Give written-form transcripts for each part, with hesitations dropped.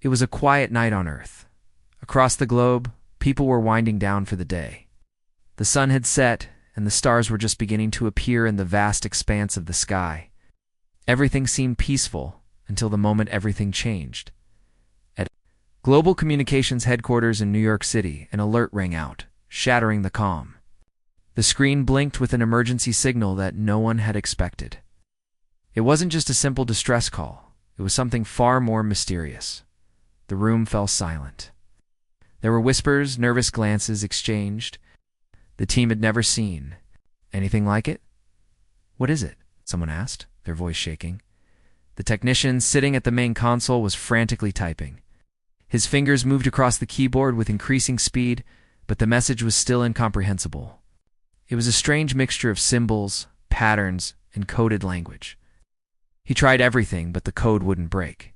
It was a quiet night on Earth. Across the globe, people were winding down for the day. The sun had set, and the stars were just beginning to appear in the vast expanse of the sky. Everything seemed peaceful until the moment everything changed. At Global Communications headquarters in New York City, an alert rang out, shattering the calm. The screen blinked with an emergency signal that no one had expected. It wasn't just a simple distress call. It was something far more mysterious. The room fell silent. There were whispers, nervous glances exchanged. The team had never seen anything like it. "What is it?" someone asked, their voice shaking. The technician sitting at the main console was frantically typing. His fingers moved across the keyboard with increasing speed, but the message was still incomprehensible. It was a strange mixture of symbols, patterns, and coded language. He tried everything, but the code wouldn't break.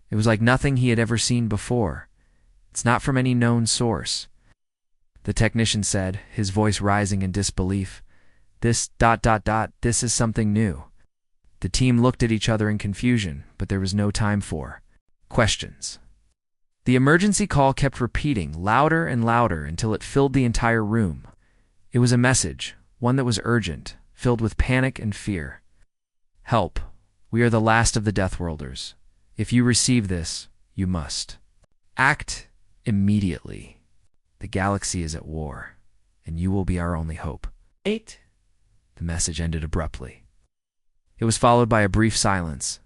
It was like nothing he had ever seen before. "It's not from any known source," the technician said, his voice rising in disbelief. This is something new." The team looked at each other in confusion, but there was no time for questions. The emergency call kept repeating, louder and louder, until it filled the entire room. It was a message, one that was urgent, filled with panic and fear. "Help. We are the last of the Deathworlders. If you receive this, you must act immediately. The galaxy is at war, and you will be our only hope." 8. The message ended abruptly. It was followed by a brief silence,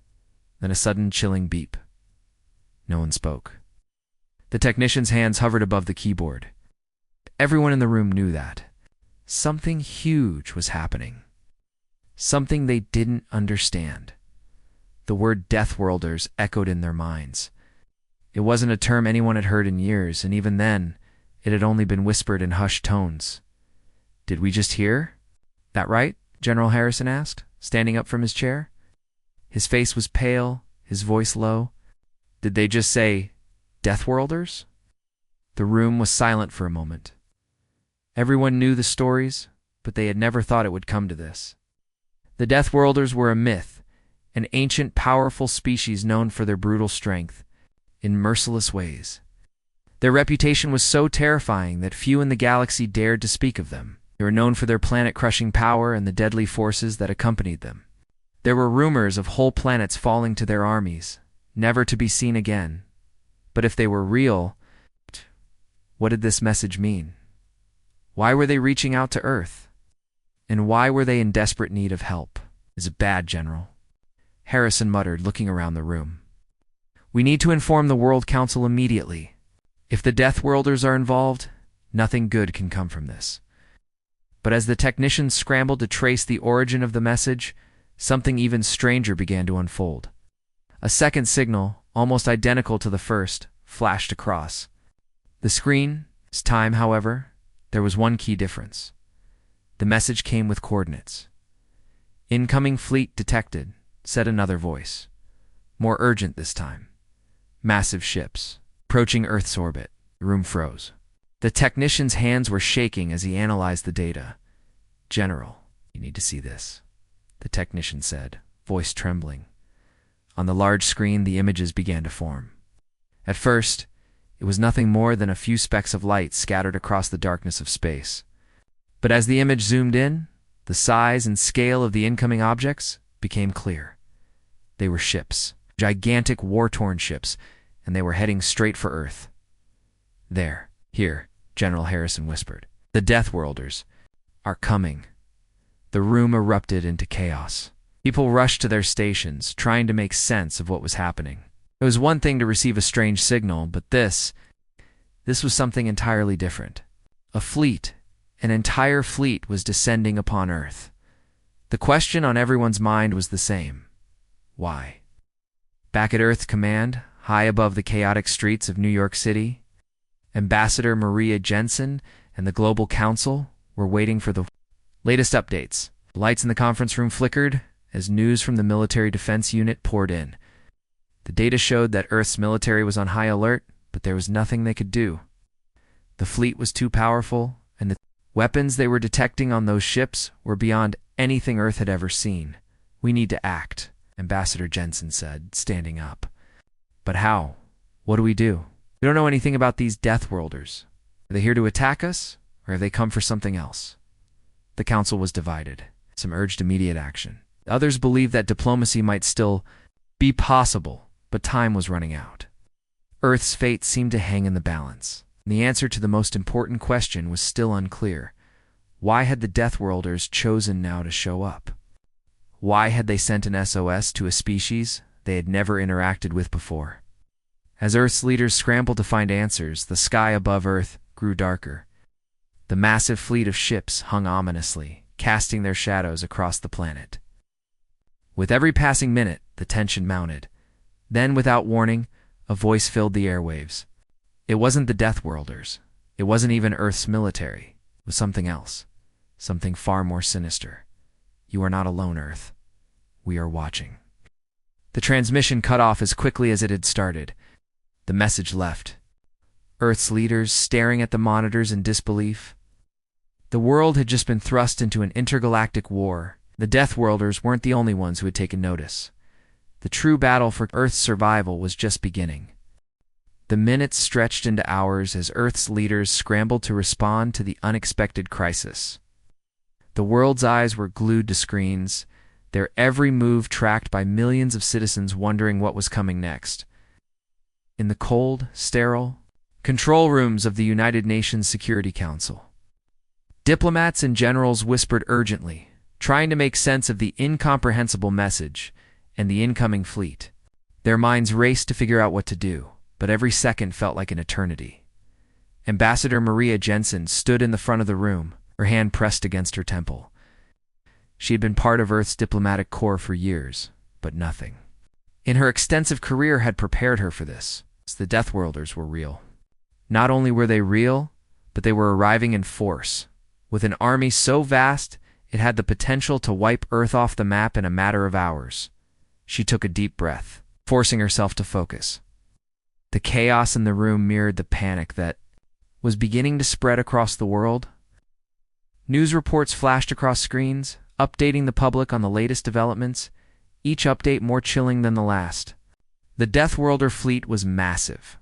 then a sudden chilling beep. No one spoke. The technician's hands hovered above the keyboard. Everyone in the room knew that something huge was happening. Something they didn't understand. The word Deathworlders echoed in their minds. It wasn't a term anyone had heard in years, and even then, it had only been whispered in hushed tones. "Did we just hear that right?" General Harrison asked, standing up from his chair. His face was pale, his voice low. "Did they just say Deathworlders?" The room was silent for a moment. Everyone knew the stories, but they had never thought it would come to this. The Deathworlders were a myth, an ancient, powerful species known for their brutal strength in merciless ways. Their reputation was so terrifying that few in the galaxy dared to speak of them. They were known for their planet-crushing power and the deadly forces that accompanied them. There were rumors of whole planets falling to their armies, never to be seen again. But if they were real, what did this message mean? Why were they reaching out to Earth? And why were they in desperate need of help? "Is it bad, General?" Harrison muttered, looking around the room. "We need to inform the World Council immediately. If the Deathworlders are involved, nothing good can come from this." But as the technicians scrambled to trace the origin of the message, something even stranger began to unfold. A second signal, almost identical to the first, flashed across the screen. This time, however, there was one key difference. The message came with coordinates. "Incoming fleet detected," said another voice. More urgent this time. "Massive ships approaching Earth's orbit." The room froze. The technician's hands were shaking as he analyzed the data. "General, you need to see this," the technician said, voice trembling. On the large screen, the images began to form. At first, it was nothing more than a few specks of light scattered across the darkness of space. But as the image zoomed in, the size and scale of the incoming objects became clear. They were ships, gigantic war-torn ships, and they were heading straight for Earth. Here, General Harrison whispered. "The Deathworlders are coming." The room erupted into chaos. People rushed to their stations, trying to make sense of what was happening. It was one thing to receive a strange signal, but this was something entirely different. A fleet, an entire fleet, was descending upon Earth. The question on everyone's mind was the same. Why? Back at Earth Command, high above the chaotic streets of New York City, Ambassador Maria Jensen and the Global Council were waiting for the latest updates. The lights in the conference room flickered as news from the Military Defense Unit poured in. The data showed that Earth's military was on high alert, but there was nothing they could do. The fleet was too powerful, and the weapons they were detecting on those ships were beyond anything Earth had ever seen. "We need to act," Ambassador Jensen said, standing up. "But how? What do? We don't know anything about these Deathworlders. Are they here to attack us, or have they come for something else? The council was divided. Some urged immediate action. Others believed that diplomacy might still be possible, but time was running out. Earth's fate seemed to hang in the balance. And the answer to the most important question was still unclear. Why had the Deathworlders chosen now to show up? Why had they sent an SOS to a species they had never interacted with before? As Earth's leaders scrambled to find answers, the sky above Earth grew darker. The massive fleet of ships hung ominously, casting their shadows across the planet. With every passing minute, the tension mounted. Then, without warning, a voice filled the airwaves. It wasn't the Deathworlders. It wasn't even Earth's military. It was something else. Something far more sinister. You are not alone, Earth. We are watching. The transmission cut off as quickly as it had started. The message left. Earth's leaders staring at the monitors in disbelief. The world had just been thrust into an intergalactic war. The Deathworlders weren't the only ones who had taken notice. The true battle for Earth's survival was just beginning. The minutes stretched into hours as Earth's leaders scrambled to respond to the unexpected crisis. The world's eyes were glued to screens, their every move tracked by millions of citizens wondering what was coming next. In the cold, sterile control rooms of the United Nations Security Council, diplomats and generals whispered urgently, trying to make sense of the incomprehensible message and the incoming fleet. Their minds raced to figure out what to do, but every second felt like an eternity. Ambassador Maria Jensen stood in the front of the room, her hand pressed against her temple. She had been part of Earth's diplomatic corps for years, but nothing in her extensive career had prepared her for this. The Deathworlders were real. Not only were they real, but they were arriving in force, with an army so vast it had the potential to wipe Earth off the map in a matter of hours. She took a deep breath, forcing herself to focus. The chaos in the room mirrored the panic that was beginning to spread across the world. News reports flashed across screens, updating the public on the latest developments, each update more chilling than the last. The Deathworlder fleet was massive.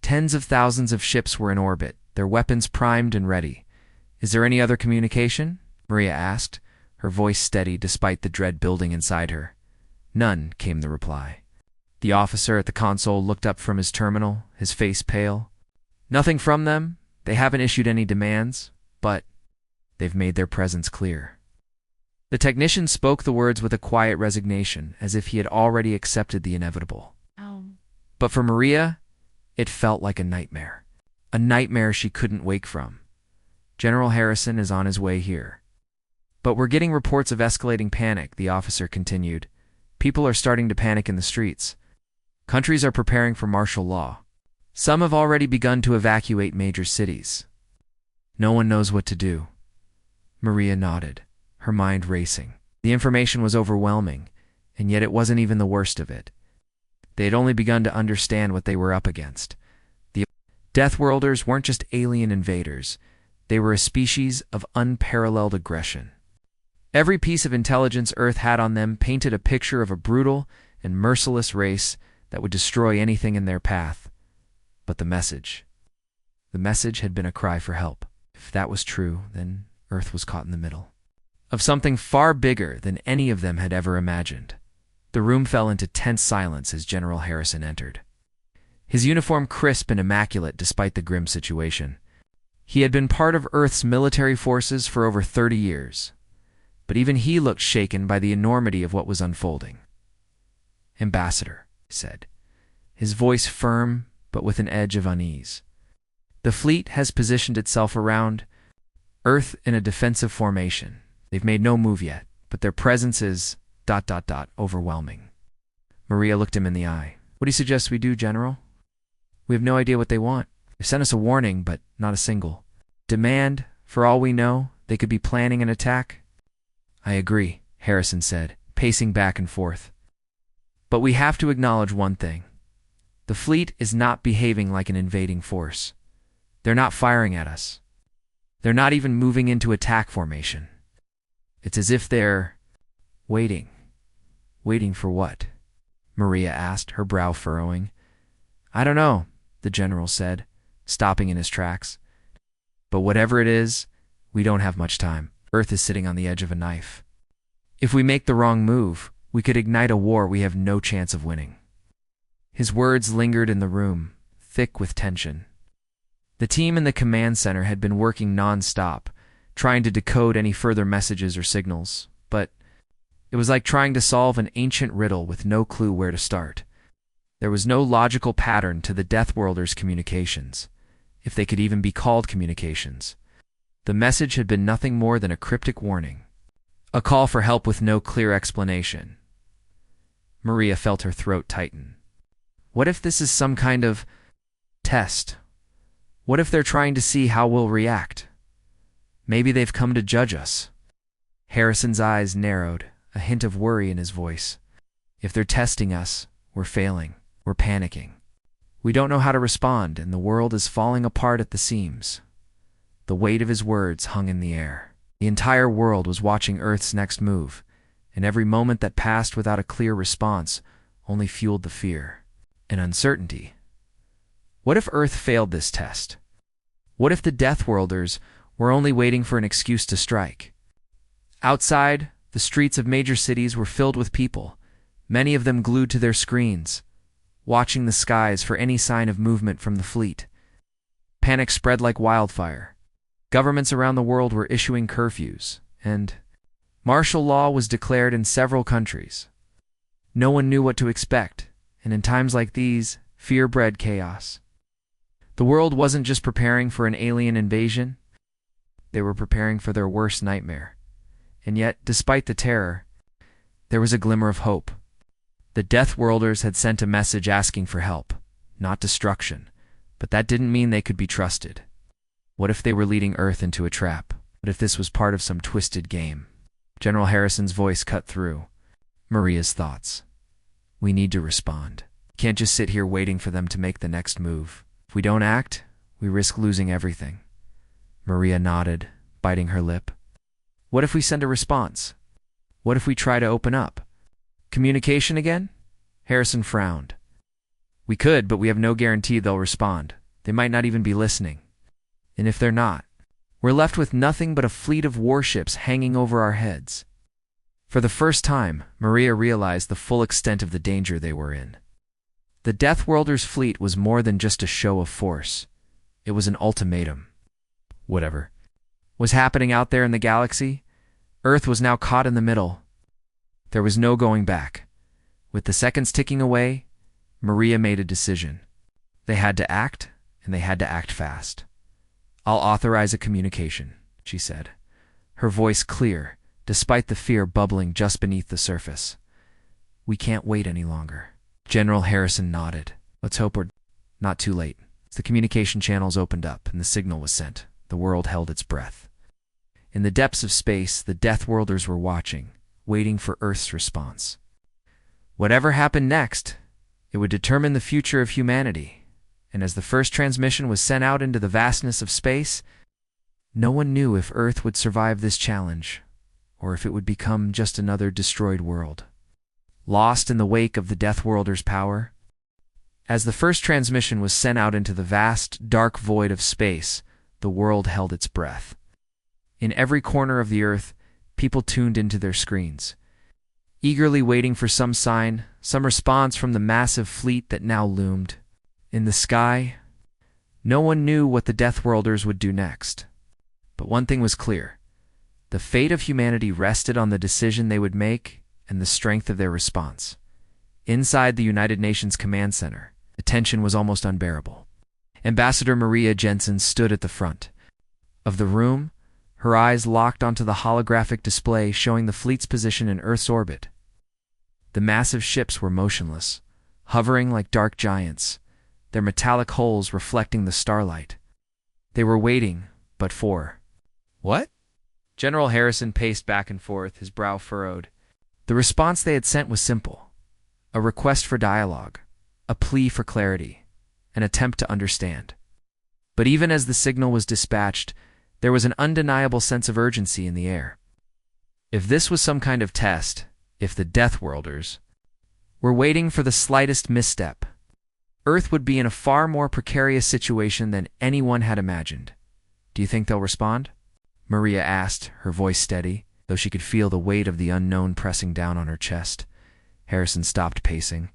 Tens of thousands of ships were in orbit, their weapons primed and ready. "Is there any other communication?" Maria asked, her voice steady despite the dread building inside her. "None," came the reply. The officer at the console looked up from his terminal, his face pale. "Nothing from them. They haven't issued any demands, but they've made their presence clear." The technician spoke the words with a quiet resignation, as if he had already accepted the inevitable. But for Maria, it felt like a nightmare she couldn't wake from. "General Harrison is on his way here." "But we're getting reports of escalating panic," the officer continued. "People are starting to panic in the streets. Countries are preparing for martial law. Some have already begun to evacuate major cities. No one knows what to do." Maria nodded, her mind racing. The information was overwhelming, and yet it wasn't even the worst of it. They had only begun to understand what they were up against. The Deathworlders weren't just alien invaders. They were a species of unparalleled aggression. Every piece of intelligence Earth had on them painted a picture of a brutal and merciless race that would destroy anything in their path. But the message had been a cry for help. If that was true, then Earth was caught in the middle of something far bigger than any of them had ever imagined. The room fell into tense silence as General Harrison entered. His uniform crisp and immaculate despite the grim situation. He had been part of Earth's military forces for over 30 years, but even he looked shaken by the enormity of what was unfolding. "Ambassador," he said, his voice firm but with an edge of unease. "The fleet has positioned itself around Earth in a defensive formation. They've made no move yet, but their presence is ... overwhelming." Maria looked him in the eye. "What do you suggest we do, General?" "We have no idea what they want. They've sent us a warning, but not a single demand. For all we know, they could be planning an attack." "I agree," Harrison said, pacing back and forth. "But we have to acknowledge one thing. The fleet is not behaving like an invading force. They're not firing at us. They're not even moving into attack formation. It's as if they're waiting." "Waiting for what?" Maria asked, her brow furrowing. I don't know, the general said, stopping in his tracks. But whatever it is, we don't have much time. Earth is sitting on the edge of a knife. If we make the wrong move, we could ignite a war we have no chance of winning. His words lingered in the room, thick with tension. The team in the command center had been working non-stop, trying to decode any further messages or signals, but it was like trying to solve an ancient riddle with no clue where to start. There was no logical pattern to the Deathworlder's communications, if they could even be called communications. The message had been nothing more than a cryptic warning, a call for help with no clear explanation. Maria felt her throat tighten. What if this is some kind of test? What if they're trying to see how we'll react? Maybe they've come to judge us. Harrison's eyes narrowed, a hint of worry in his voice. If they're testing us, we're failing. We're panicking. We don't know how to respond, and the world is falling apart at the seams. The weight of his words hung in the air. The entire world was watching Earth's next move, and every moment that passed without a clear response only fueled the fear and uncertainty. What if Earth failed this test? What if the Deathworlders were only waiting for an excuse to strike? Outside, the streets of major cities were filled with people, many of them glued to their screens, watching the skies for any sign of movement from the fleet. Panic spread like wildfire. Governments around the world were issuing curfews, and martial law was declared in several countries. No one knew what to expect, and in times like these, fear bred chaos. The world wasn't just preparing for an alien invasion, they were preparing for their worst nightmare. And yet, despite the terror, there was a glimmer of hope. The Deathworlders had sent a message asking for help, not destruction, but that didn't mean they could be trusted. What if they were leading Earth into a trap? What if this was part of some twisted game? General Harrison's voice cut through Maria's thoughts. We need to respond. Can't just sit here waiting for them to make the next move. If we don't act, we risk losing everything. Maria nodded, biting her lip. What if we send a response? What if we try to open up? Communication again? Harrison frowned. We could, but we have no guarantee they'll respond. They might not even be listening. And if they're not, we're left with nothing but a fleet of warships hanging over our heads. For the first time, Maria realized the full extent of the danger they were in. The Deathworlder's fleet was more than just a show of force. It was an ultimatum. Whatever was happening out there in the galaxy, Earth was now caught in the middle. There was no going back. With the seconds ticking away, Maria made a decision. They had to act, and they had to act fast. I'll authorize a communication, she said, her voice clear, despite the fear bubbling just beneath the surface. We can't wait any longer. General Harrison nodded. Let's hope we're not too late. As the communication channels opened up and the signal was sent, the world held its breath. In the depths of space, the Deathworlders were watching, waiting for Earth's response. Whatever happened next, it would determine the future of humanity, and as the first transmission was sent out into the vastness of space, no one knew if Earth would survive this challenge, or if it would become just another destroyed world, lost in the wake of the Deathworlder's power. As the first transmission was sent out into the vast, dark void of space, the world held its breath. In every corner of the Earth, people tuned into their screens, eagerly waiting for some sign, some response from the massive fleet that now loomed. In the sky, no one knew what the Deathworlders would do next. But one thing was clear. The fate of humanity rested on the decision they would make and the strength of their response. Inside the United Nations Command Center, the tension was almost unbearable. Ambassador Maria Jensen stood at the front of the room, her eyes locked onto the holographic display showing the fleet's position in Earth's orbit. The massive ships were motionless, hovering like dark giants, their metallic hulls reflecting the starlight. They were waiting, but for what? General Harrison paced back and forth, his brow furrowed. The response they had sent was simple. A request for dialogue, a plea for clarity, an attempt to understand. But even as the signal was dispatched, there was an undeniable sense of urgency in the air. If this was some kind of test, if the Deathworlders were waiting for the slightest misstep, Earth would be in a far more precarious situation than anyone had imagined. Do you think they'll respond? Maria asked, her voice steady, though she could feel the weight of the unknown pressing down on her chest. Harrison stopped pacing,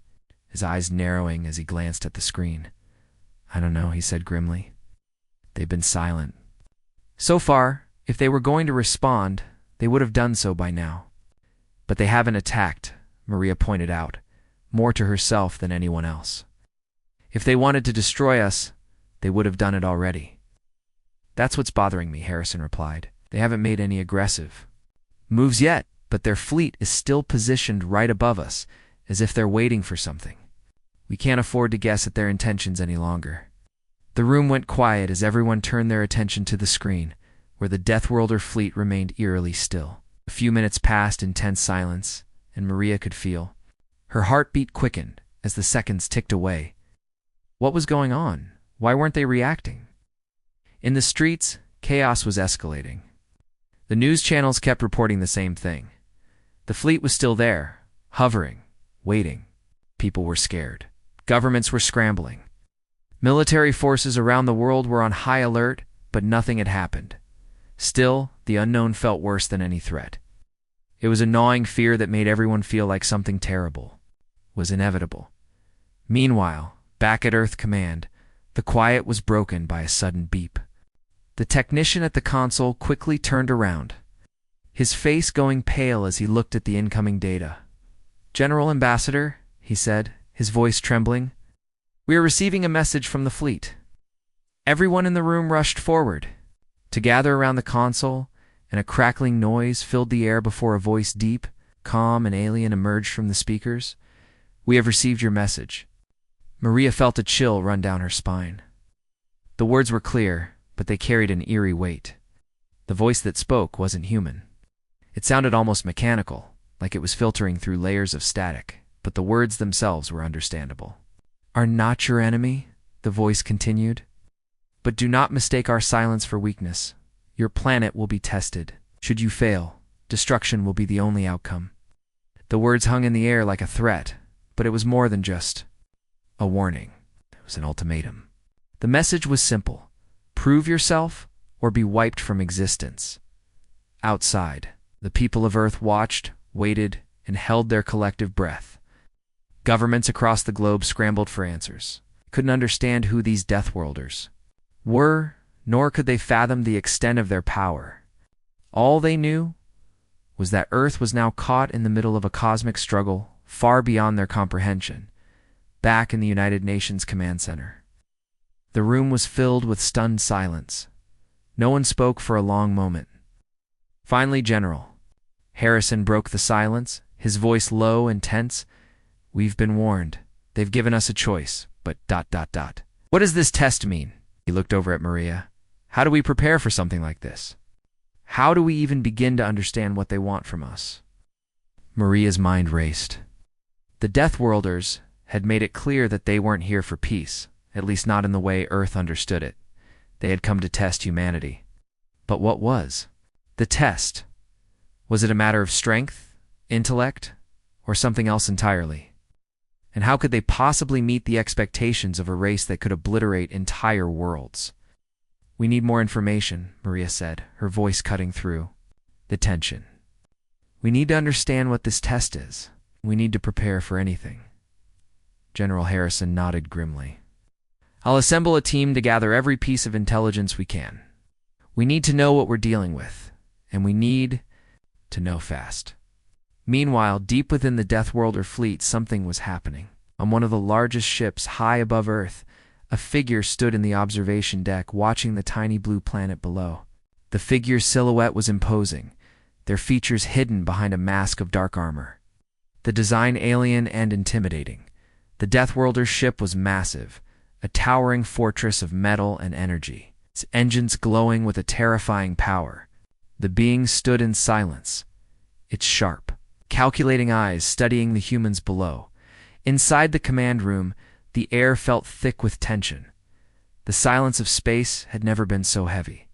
his eyes narrowing as he glanced at the screen. I don't know, he said grimly. They've been silent. So far, if they were going to respond, they would have done so by now. But they haven't attacked, Maria pointed out, more to herself than anyone else. If they wanted to destroy us, they would have done it already. That's what's bothering me, Harrison replied. They haven't made any aggressive moves yet, but their fleet is still positioned right above us, as if they're waiting for something. We can't afford to guess at their intentions any longer. The room went quiet as everyone turned their attention to the screen, where the Deathworlder fleet remained eerily still. A few minutes passed in tense silence, and Maria could feel. Her heartbeat quickened as the seconds ticked away. What was going on? Why weren't they reacting? In the streets, chaos was escalating. The news channels kept reporting the same thing. The fleet was still there, hovering, waiting. People were scared. Governments were scrambling. Military forces around the world were on high alert, but nothing had happened. Still, the unknown felt worse than any threat. It was a gnawing fear that made everyone feel like something terrible was inevitable. Meanwhile, back at Earth Command, the quiet was broken by a sudden beep. The technician at the console quickly turned around, his face going pale as he looked at the incoming data. "General Ambassador," he said, his voice trembling, "we are receiving a message from the fleet." Everyone in the room rushed forward to gather around the console, and a crackling noise filled the air before a voice deep, calm, and alien emerged from the speakers. "We have received your message." Maria felt a chill run down her spine. The words were clear, but they carried an eerie weight. The voice that spoke wasn't human. It sounded almost mechanical, like it was filtering through layers of static, but the words themselves were understandable. "Are not your enemy," the voice continued. "But do not mistake our silence for weakness. Your planet will be tested. Should you fail, destruction will be the only outcome." The words hung in the air like a threat, but it was more than just a warning. It was an ultimatum. The message was simple. Prove yourself or be wiped from existence. Outside, the people of Earth watched, waited, and held their collective breath. Governments across the globe scrambled for answers. Couldn't understand who these Deathworlders were, nor could they fathom the extent of their power. All they knew was that Earth was now caught in the middle of a cosmic struggle far beyond their comprehension, back in the United Nations Command Center. The room was filled with stunned silence. No one spoke for a long moment. Finally, General Harrison broke the silence, his voice low and tense. "We've been warned. They've given us a choice, but ... What does this test mean?" He looked over at Maria. "How do we prepare for something like this? How do we even begin to understand what they want from us?" Maria's mind raced. The Deathworlders had made it clear that they weren't here for peace, at least not in the way Earth understood it. They had come to test humanity. But what was the test? Was it a matter of strength, intellect, or something else entirely? And how could they possibly meet the expectations of a race that could obliterate entire worlds? "We need more information," Maria said, her voice cutting through the tension. "We need to understand what this test is. We need to prepare for anything." General Harrison nodded grimly. "I'll assemble a team to gather every piece of intelligence we can. We need to know what we're dealing with, and we need to know fast." Meanwhile, deep within the Deathworlder fleet, something was happening. On one of the largest ships high above Earth, a figure stood in the observation deck watching the tiny blue planet below. The figure's silhouette was imposing, their features hidden behind a mask of dark armor. The design alien and intimidating. The Deathworlder's ship was massive, a towering fortress of metal and energy, its engines glowing with a terrifying power. The being stood in silence, its sharp, calculating eyes studying the humans below. Inside the command room, the air felt thick with tension. The silence of space had never been so heavy.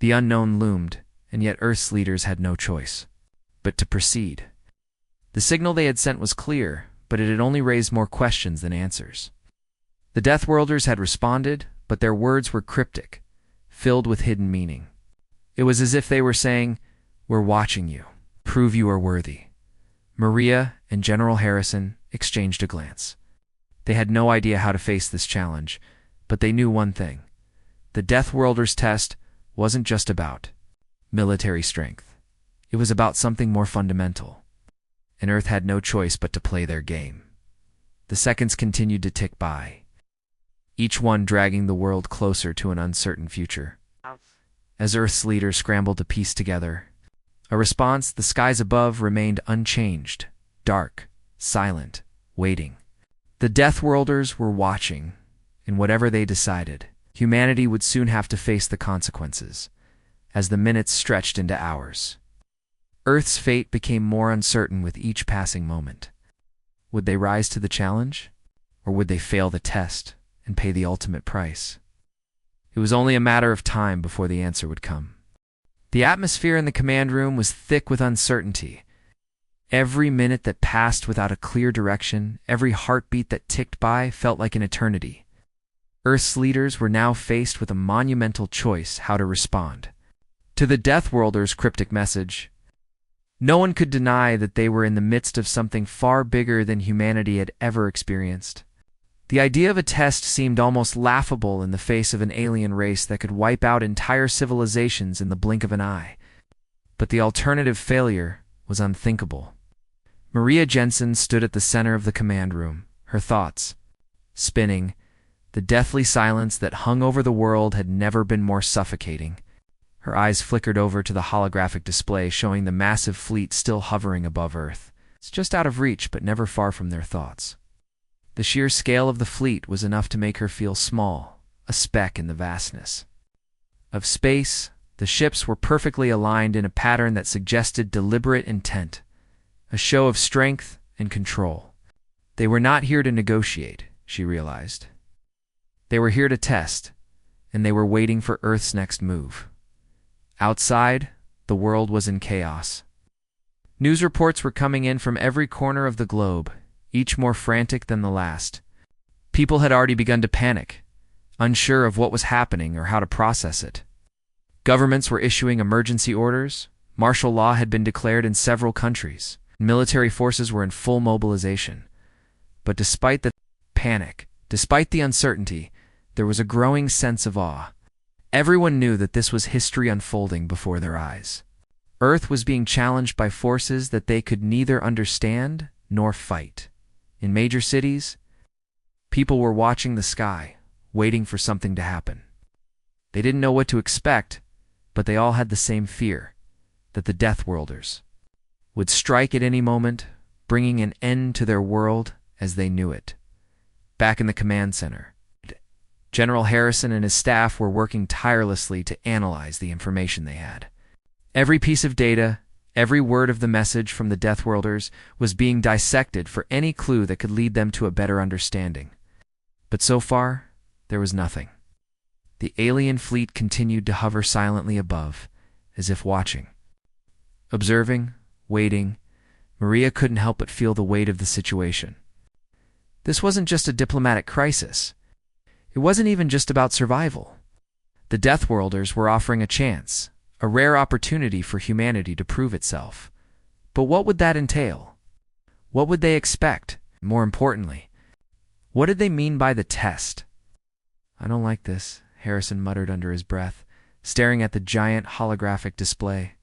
The unknown loomed, and yet Earth's leaders had no choice but to proceed. The signal they had sent was clear, but it had only raised more questions than answers. The Deathworlders had responded, but their words were cryptic, filled with hidden meaning. It was as if they were saying, "We're watching you. Prove you are worthy." Maria and General Harrison exchanged a glance. They had no idea how to face this challenge, but they knew one thing. The Deathworlders' test wasn't just about military strength. It was about something more fundamental. And Earth had no choice but to play their game. The seconds continued to tick by, each one dragging the world closer to an uncertain future. As Earth's leaders scrambled to piece together a response, the skies above remained unchanged, dark, silent, waiting. The Deathworlders were watching, and whatever they decided, humanity would soon have to face the consequences, as the minutes stretched into hours. Earth's fate became more uncertain with each passing moment. Would they rise to the challenge, or would they fail the test and pay the ultimate price? It was only a matter of time before the answer would come. The atmosphere in the command room was thick with uncertainty. Every minute that passed without a clear direction, every heartbeat that ticked by felt like an eternity. Earth's leaders were now faced with a monumental choice: how to respond to the Deathworlders' cryptic message. No one could deny that they were in the midst of something far bigger than humanity had ever experienced. The idea of a test seemed almost laughable in the face of an alien race that could wipe out entire civilizations in the blink of an eye. But the alternative failure was unthinkable. Maria Jensen stood at the center of the command room, her thoughts spinning. The deathly silence that hung over the world had never been more suffocating. Her eyes flickered over to the holographic display showing the massive fleet still hovering above Earth. It's just out of reach, but never far from their thoughts. The sheer scale of the fleet was enough to make her feel small, a speck in the vastness of space. The ships were perfectly aligned in a pattern that suggested deliberate intent, a show of strength and control. They were not here to negotiate, she realized. They were here to test, and they were waiting for Earth's next move. Outside, the world was in chaos. News reports were coming in from every corner of the globe, each more frantic than the last. People had already begun to panic, unsure of what was happening or how to process it. Governments were issuing emergency orders. Martial law had been declared in several countries. Military forces were in full mobilization. But despite the panic, despite the uncertainty, there was a growing sense of awe. Everyone knew that this was history unfolding before their eyes. Earth was being challenged by forces that they could neither understand nor fight. In major cities, people were watching the sky, waiting for something to happen. They didn't know what to expect, but they all had the same fear, that the Deathworlders would strike at any moment, bringing an end to their world as they knew it. Back in the command center, General Harrison and his staff were working tirelessly to analyze the information they had. Every piece of data, every word of the message from the Deathworlders was being dissected for any clue that could lead them to a better understanding. But so far, there was nothing. The alien fleet continued to hover silently above, as if watching. Observing, waiting, Maria couldn't help but feel the weight of the situation. This wasn't just a diplomatic crisis. It wasn't even just about survival. The Deathworlders were offering a chance, a rare opportunity for humanity to prove itself. But what would that entail? What would they expect? More importantly, what did they mean by the test? "I don't like this," Harrison muttered under his breath, staring at the giant holographic display.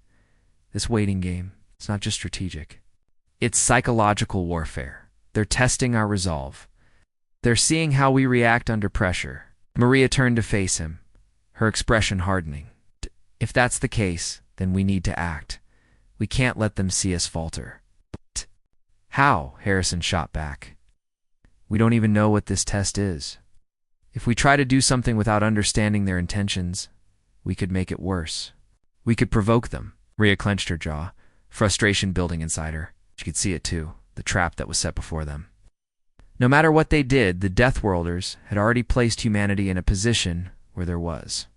"This waiting game, it's not just strategic. It's psychological warfare. They're testing our resolve. They're seeing how we react under pressure." Maria turned to face him, her expression hardening. "If that's the case, then we need to act. We can't let them see us falter." "But how?" Harrison shot back. "We don't even know what this test is. If we try to do something without understanding their intentions, we could make it worse. We could provoke them." Maria clenched her jaw, frustration building inside her. She could see it too, the trap that was set before them. No matter what they did, the Deathworlders had already placed humanity in a position where there was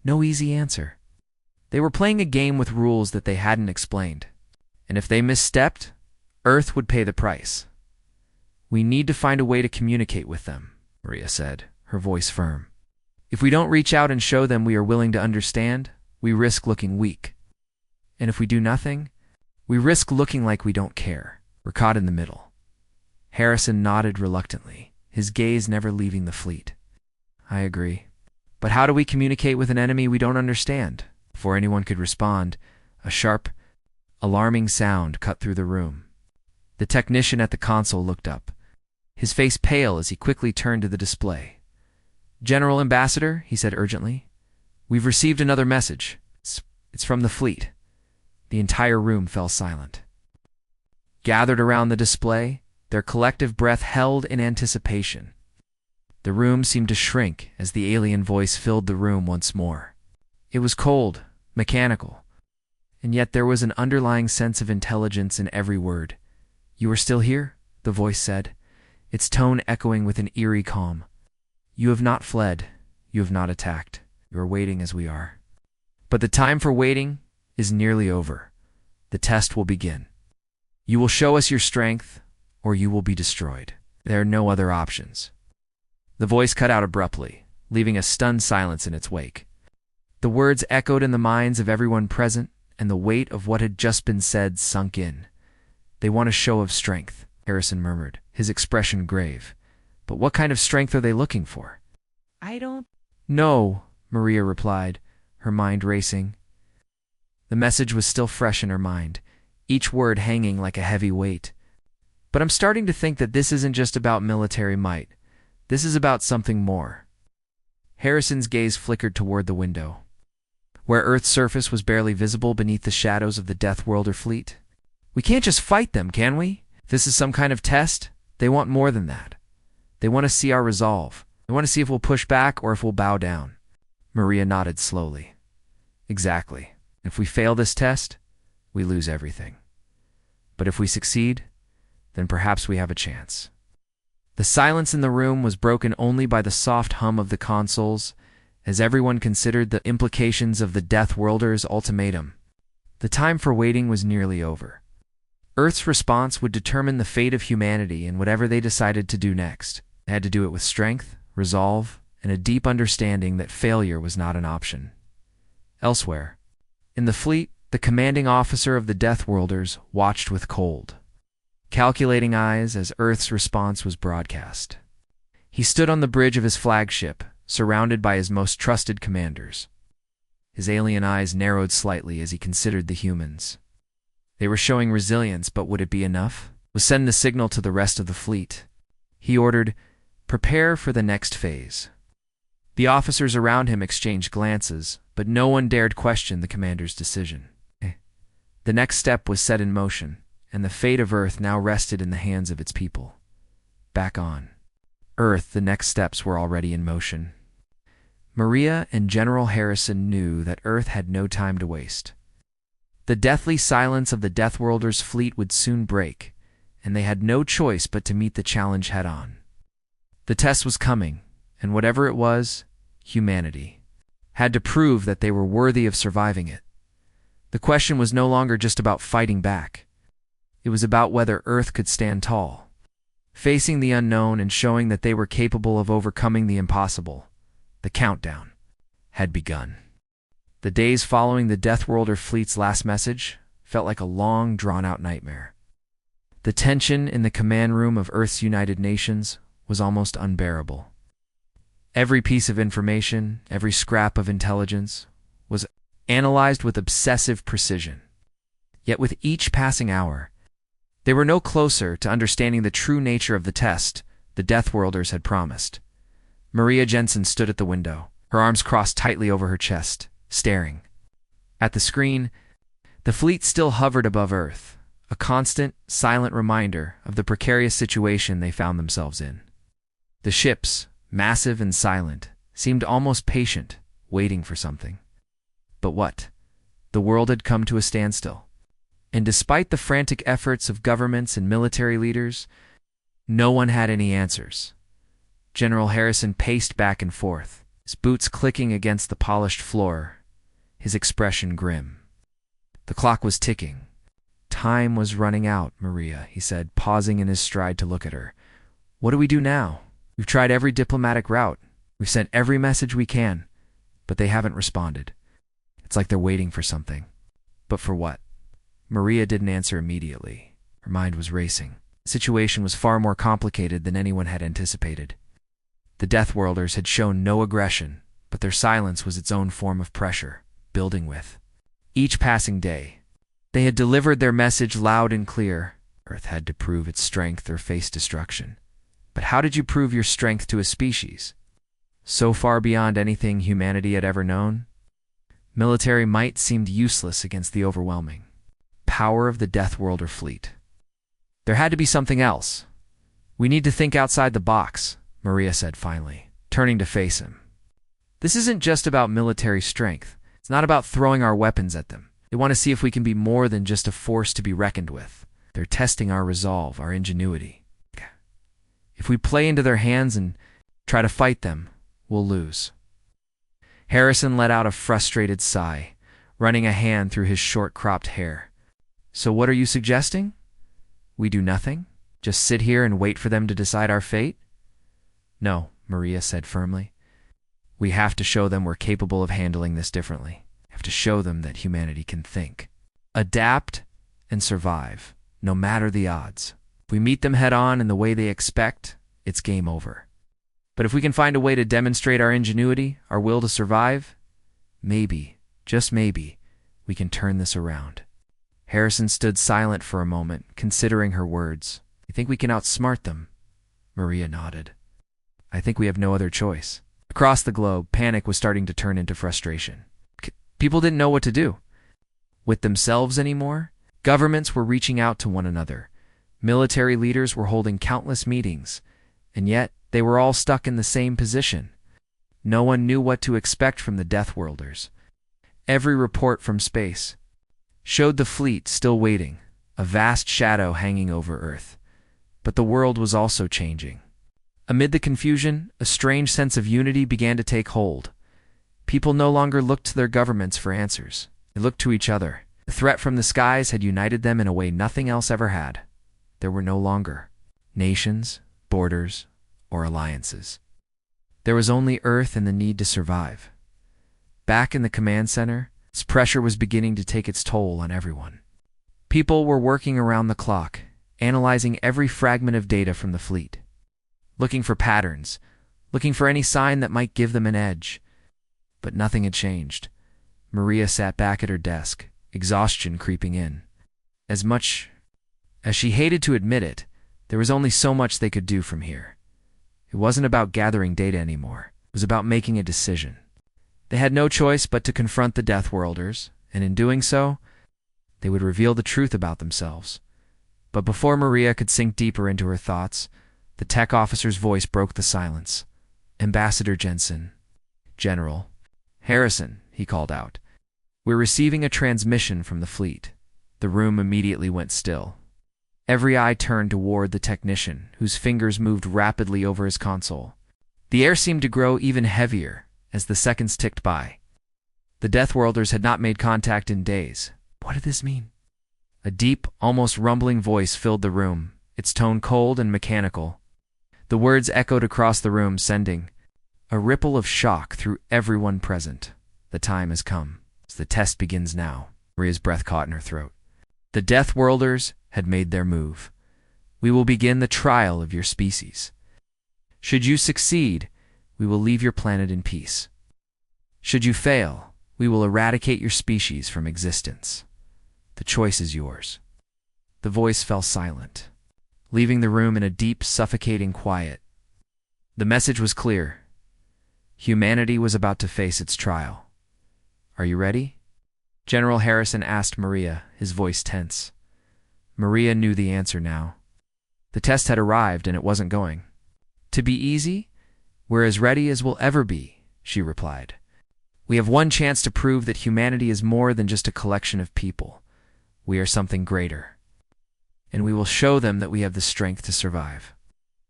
no easy answer. They were playing a game with rules that they hadn't explained, and if they misstepped, Earth would pay the price. "We need to find a way to communicate with them," Maria said, her voice firm. If we don't reach out and show them we are willing to understand, we risk looking weak. And if we do nothing, we risk looking like we don't care. We're caught in the middle. Harrison nodded reluctantly, his gaze never leaving the fleet. I agree. But how do we communicate with an enemy we don't understand? Before anyone could respond, a sharp, alarming sound cut through the room. The technician at the console looked up, his face pale as he quickly turned to the display. General Ambassador, he said urgently, we've received another message. It's from the fleet. The entire room fell silent. Gathered around the display, their collective breath held in anticipation. The room seemed to shrink as the alien voice filled the room once more. It was cold, mechanical, and yet there was an underlying sense of intelligence in every word. You are still here? The voice said, its tone echoing with an eerie calm. You have not fled. You have not attacked. You are waiting as we are. But the time for waiting is nearly over. The test will begin. You will show us your strength, or you will be destroyed. There are no other options. The voice cut out abruptly, leaving a stunned silence in its wake. The words echoed in the minds of everyone present, and the weight of what had just been said sunk in. They want a show of strength, Harrison murmured, his expression grave. But what kind of strength are they looking for? I don't know, Maria replied, her mind racing. The message was still fresh in her mind, each word hanging like a heavy weight. But I'm starting to think that this isn't just about military might. This is about something more. Harrison's gaze flickered toward the window, where Earth's surface was barely visible beneath the shadows of the Deathworlder fleet. We can't just fight them, can we? If this is some kind of test, they want more than that. They want to see our resolve. They want to see if we'll push back or if we'll bow down. Maria nodded slowly. Exactly. If we fail this test, we lose everything. But if we succeed, then perhaps we have a chance. The silence in the room was broken only by the soft hum of the consoles, as everyone considered the implications of the Deathworlder's ultimatum. The time for waiting was nearly over. Earth's response would determine the fate of humanity and whatever they decided to do next. They had to do it with strength, resolve, and a deep understanding that failure was not an option. Elsewhere, in the fleet, the commanding officer of the Deathworlders watched with cold, calculating eyes as Earth's response was broadcast. He stood on the bridge of his flagship, surrounded by his most trusted commanders. His alien eyes narrowed slightly as he considered the humans. They were showing resilience, but would it be enough? Was send the signal to the rest of the fleet. He ordered, prepare for the next phase. The officers around him exchanged glances, but no one dared question the commander's decision. The next step was set in motion, and the fate of Earth now rested in the hands of its people. Back on Earth, the next steps were already in motion. Maria and General Harrison knew that Earth had no time to waste. The deathly silence of the Deathworlder's fleet would soon break, and they had no choice but to meet the challenge head-on. The test was coming, and whatever it was, humanity had to prove that they were worthy of surviving it. The question was no longer just about fighting back. It was about whether Earth could stand tall, facing the unknown and showing that they were capable of overcoming the impossible. The countdown had begun. The days following the Deathworlder fleet's last message felt like a long, drawn-out nightmare. The tension in the command room of Earth's United Nations was almost unbearable. Every piece of information, every scrap of intelligence, was analyzed with obsessive precision. Yet with each passing hour, they were no closer to understanding the true nature of the test the Deathworlders had promised. Maria Jensen stood at the window, her arms crossed tightly over her chest, staring. At the screen, the fleet still hovered above Earth, a constant, silent reminder of the precarious situation they found themselves in. The ships, massive and silent, seemed almost patient, waiting for something. But what? The world had come to a standstill. And despite the frantic efforts of governments and military leaders, no one had any answers. General Harrison paced back and forth, his boots clicking against the polished floor, his expression grim. The clock was ticking. Time was running out, Maria, he said, pausing in his stride to look at her. What do we do now? We've tried every diplomatic route. We've sent every message we can, but they haven't responded. It's like they're waiting for something. But for what? Maria didn't answer immediately. Her mind was racing. The situation was far more complicated than anyone had anticipated. The Deathworlders had shown no aggression, but their silence was its own form of pressure, building with each passing day. They had delivered their message loud and clear. Earth had to prove its strength or face destruction. But how did you prove your strength to a species so far beyond anything humanity had ever known? Military might seemed useless against the overwhelming power of the Deathworlder fleet. There had to be something else. We need to think outside the box, Maria said finally, turning to face him. This isn't just about military strength. It's not about throwing our weapons at them. They want to see if we can be more than just a force to be reckoned with. They're testing our resolve, our ingenuity. If we play into their hands and try to fight them, we'll lose. Harrison let out a frustrated sigh, running a hand through his short-cropped hair. So what are you suggesting? We do nothing? Just sit here and wait for them to decide our fate? No, Maria said firmly. We have to show them we're capable of handling this differently. We have to show them that humanity can think, adapt, and survive, no matter the odds. If we meet them head-on in the way they expect, it's game over. But if we can find a way to demonstrate our ingenuity, our will to survive, maybe, just maybe, we can turn this around. Harrison stood silent for a moment, considering her words. You think we can outsmart them? Maria nodded. I think we have no other choice. Across the globe, panic was starting to turn into frustration. People didn't know what to do with themselves anymore. Governments were reaching out to one another. Military leaders were holding countless meetings, and yet they were all stuck in the same position. No one knew what to expect from the Deathworlders. Every report from space showed the fleet still waiting, a vast shadow hanging over Earth. But the world was also changing. Amid the confusion, a strange sense of unity began to take hold. People no longer looked to their governments for answers. They looked to each other. The threat from the skies had united them in a way nothing else ever had. There were no longer nations, borders, or alliances. There was only Earth and the need to survive. Back in the command center, this pressure was beginning to take its toll on everyone. People were working around the clock, analyzing every fragment of data from the fleet, looking for patterns, looking for any sign that might give them an edge. But nothing had changed. Maria sat back at her desk, exhaustion creeping in. As much as she hated to admit it, there was only so much they could do from here. It wasn't about gathering data anymore. It was about making a decision. They had no choice but to confront the Deathworlders, and in doing so, they would reveal the truth about themselves. But before Maria could sink deeper into her thoughts, the tech officer's voice broke the silence. Ambassador Jensen. General Harrison, he called out. We're receiving a transmission from the fleet. The room immediately went still. Every eye turned toward the technician, whose fingers moved rapidly over his console. The air seemed to grow even heavier as the seconds ticked by. The Deathworlders had not made contact in days. What did this mean? A deep, almost rumbling voice filled the room, its tone cold and mechanical. The words echoed across the room, sending a ripple of shock through everyone present. The time has come. The test begins now. Maria's breath caught in her throat. The Deathworlders had made their move. We will begin the trial of your species. Should you succeed, we will leave your planet in peace. Should you fail, we will eradicate your species from existence. The choice is yours. The voice fell silent, leaving the room in a deep, suffocating quiet. The message was clear. Humanity was about to face its trial. Are you ready? General Harrison asked Maria, his voice tense. Maria knew the answer now. The test had arrived and it wasn't going to be easy. We're as ready as we'll ever be, she replied. We have one chance to prove that humanity is more than just a collection of people. We are something greater. And we will show them that we have the strength to survive.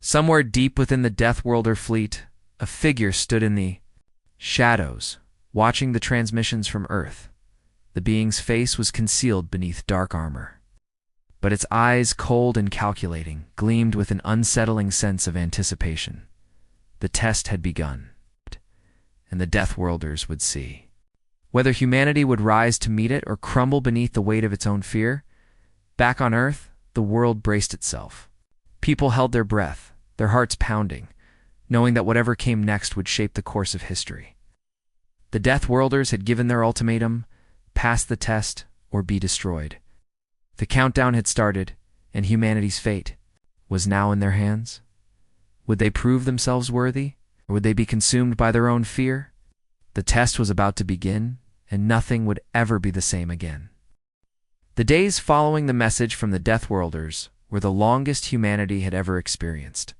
Somewhere deep within the Deathworlder fleet, a figure stood in the shadows, watching the transmissions from Earth. The being's face was concealed beneath dark armor, but its eyes, cold and calculating, gleamed with an unsettling sense of anticipation. The test had begun, and the Deathworlders would see. Whether humanity would rise to meet it or crumble beneath the weight of its own fear, back on Earth, the world braced itself. People held their breath, their hearts pounding, knowing that whatever came next would shape the course of history. The Deathworlders had given their ultimatum: pass the test or be destroyed. The countdown had started, and humanity's fate was now in their hands. Would they prove themselves worthy, or would they be consumed by their own fear? The test was about to begin, and nothing would ever be the same again. The days following the message from the Deathworlders were the longest humanity had ever experienced.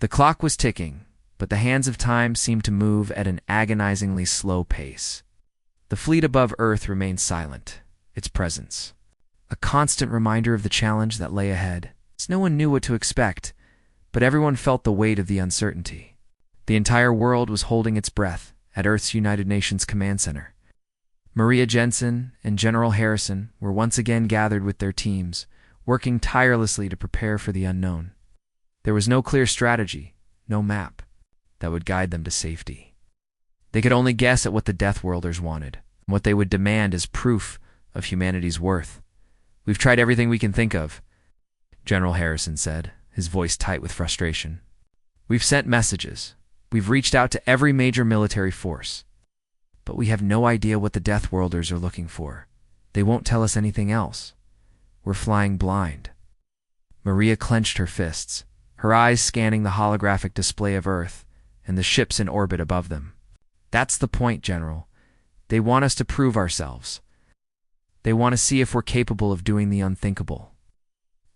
The clock was ticking, but the hands of time seemed to move at an agonizingly slow pace. The fleet above Earth remained silent, its presence a constant reminder of the challenge that lay ahead. No one knew what to expect, but everyone felt the weight of the uncertainty. The entire world was holding its breath at Earth's United Nations Command Center. Maria Jensen and General Harrison were once again gathered with their teams, working tirelessly to prepare for the unknown. There was no clear strategy, no map, that would guide them to safety. They could only guess at what the Deathworlders wanted, and what they would demand as proof of humanity's worth. "We've tried everything we can think of," General Harrison said, his voice tight with frustration. "We've sent messages. We've reached out to every major military force. But we have no idea what the Deathworlders are looking for. They won't tell us anything else. We're flying blind." Maria clenched her fists, her eyes scanning the holographic display of Earth and the ships in orbit above them. "That's the point, General. They want us to prove ourselves. They want to see if we're capable of doing the unthinkable.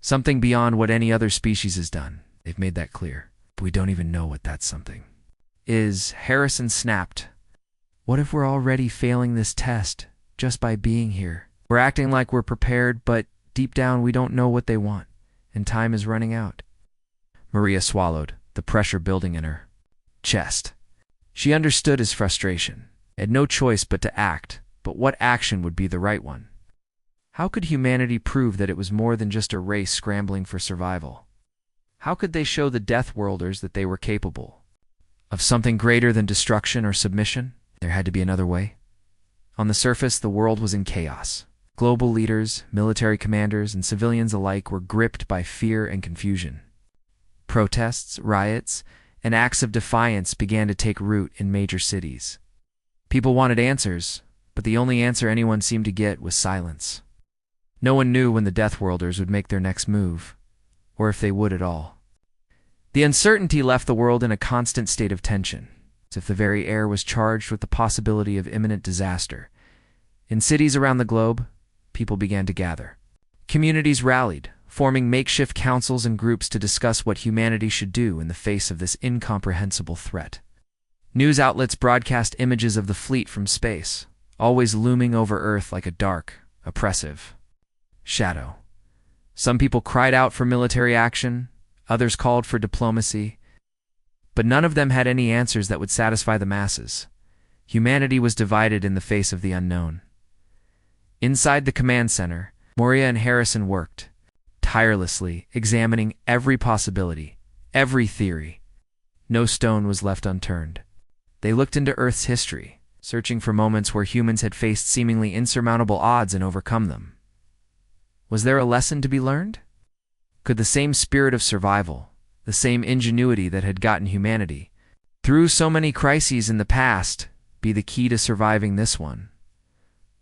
Something beyond what any other species has done. They've made that clear. But we don't even know what that something is." Harrison snapped. "What if we're already failing this test just by being here? We're acting like we're prepared, but deep down we don't know what they want, and time is running out." Maria swallowed, the pressure building in her chest. She understood his frustration, had no choice but to act, but what action would be the right one? How could humanity prove that it was more than just a race scrambling for survival? How could they show the Deathworlders that they were capable of something greater than destruction or submission? There had to be another way. On the surface, the world was in chaos. Global leaders, military commanders, and civilians alike were gripped by fear and confusion. Protests, riots, and acts of defiance began to take root in major cities. People wanted answers, but the only answer anyone seemed to get was silence. No one knew when the Deathworlders would make their next move, or if they would at all. The uncertainty left the world in a constant state of tension, as if the very air was charged with the possibility of imminent disaster. In cities around the globe, people began to gather. Communities rallied, forming makeshift councils and groups to discuss what humanity should do in the face of this incomprehensible threat. News outlets broadcast images of the fleet from space, always looming over Earth like a dark, oppressive shadow. Some people cried out for military action, others called for diplomacy, but none of them had any answers that would satisfy the masses. Humanity was divided in the face of the unknown. Inside the command center, Moria and Harrison worked, tirelessly examining every possibility, every theory. No stone was left unturned. They looked into Earth's history, searching for moments where humans had faced seemingly insurmountable odds and overcome them. Was there a lesson to be learned? Could the same spirit of survival, the same ingenuity that had gotten humanity through so many crises in the past, be the key to surviving this one?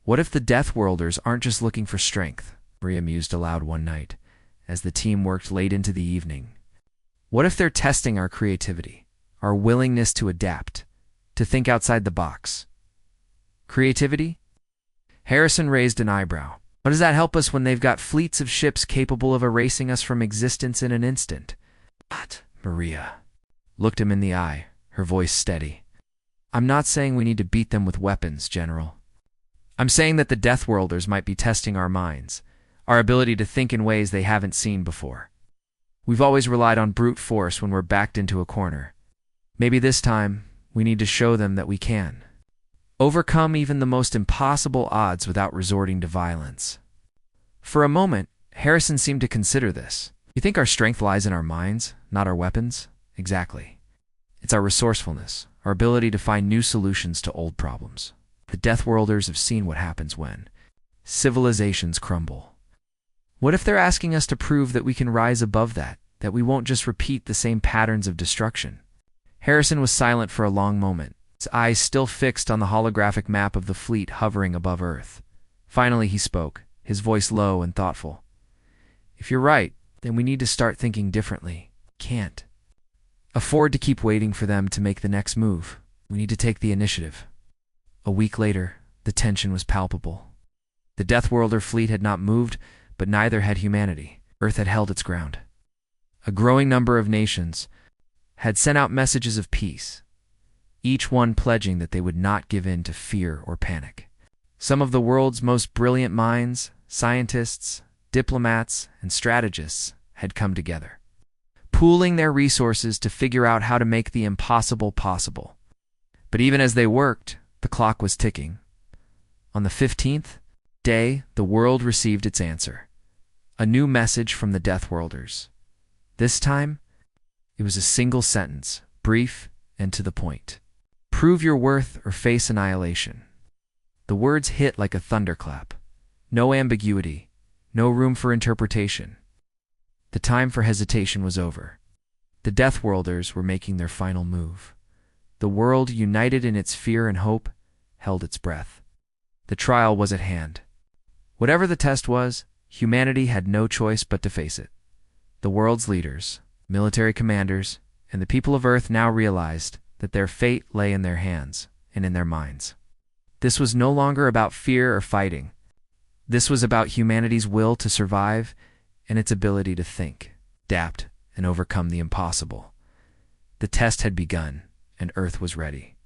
What if the Deathworlders aren't just looking for strength? Maria mused aloud one night, as the team worked late into the evening. What if they're testing our creativity, our willingness to adapt, to think outside the box? Creativity? Harrison raised an eyebrow. How does that help us when they've got fleets of ships capable of erasing us from existence in an instant? What? Maria looked him in the eye, her voice steady. "I'm not saying we need to beat them with weapons, General. I'm saying that the Deathworlders might be testing our minds, our ability to think in ways they haven't seen before. We've always relied on brute force when we're backed into a corner. Maybe this time, we need to show them that we can overcome even the most impossible odds without resorting to violence." For a moment, Harrison seemed to consider this. "You think our strength lies in our minds, not our weapons?" "Exactly. It's our resourcefulness, our ability to find new solutions to old problems. The Deathworlders have seen what happens when civilizations crumble. What if they're asking us to prove that we can rise above that we won't just repeat the same patterns of destruction? Harrison was silent for a long moment, his eyes still fixed on the holographic map of the fleet hovering above Earth. Finally he spoke, his voice low and thoughtful. If you're right, then we need to start thinking differently. Can't afford to keep waiting for them to make the next move. We need to take the initiative. A week later, the tension was palpable. The Deathworlder fleet had not moved, but neither had humanity. Earth had held its ground. A growing number of nations had sent out messages of peace, each one pledging that they would not give in to fear or panic. Some of the world's most brilliant minds, scientists, diplomats, and strategists had come together, pooling their resources to figure out how to make the impossible possible. But even as they worked, the clock was ticking. On the 15th day, the world received its answer. A new message from the Deathworlders. This time, it was a single sentence, brief and to the point. Prove your worth or face annihilation. The words hit like a thunderclap. No ambiguity, no room for interpretation. The time for hesitation was over. The Deathworlders were making their final move. The world, united in its fear and hope, held its breath. The trial was at hand. Whatever the test was, humanity had no choice but to face it. The world's leaders, military commanders, and the people of Earth now realized that their fate lay in their hands and in their minds. This was no longer about fear or fighting. This was about humanity's will to survive and its ability to think, adapt, and overcome the impossible. The test had begun, and Earth was ready.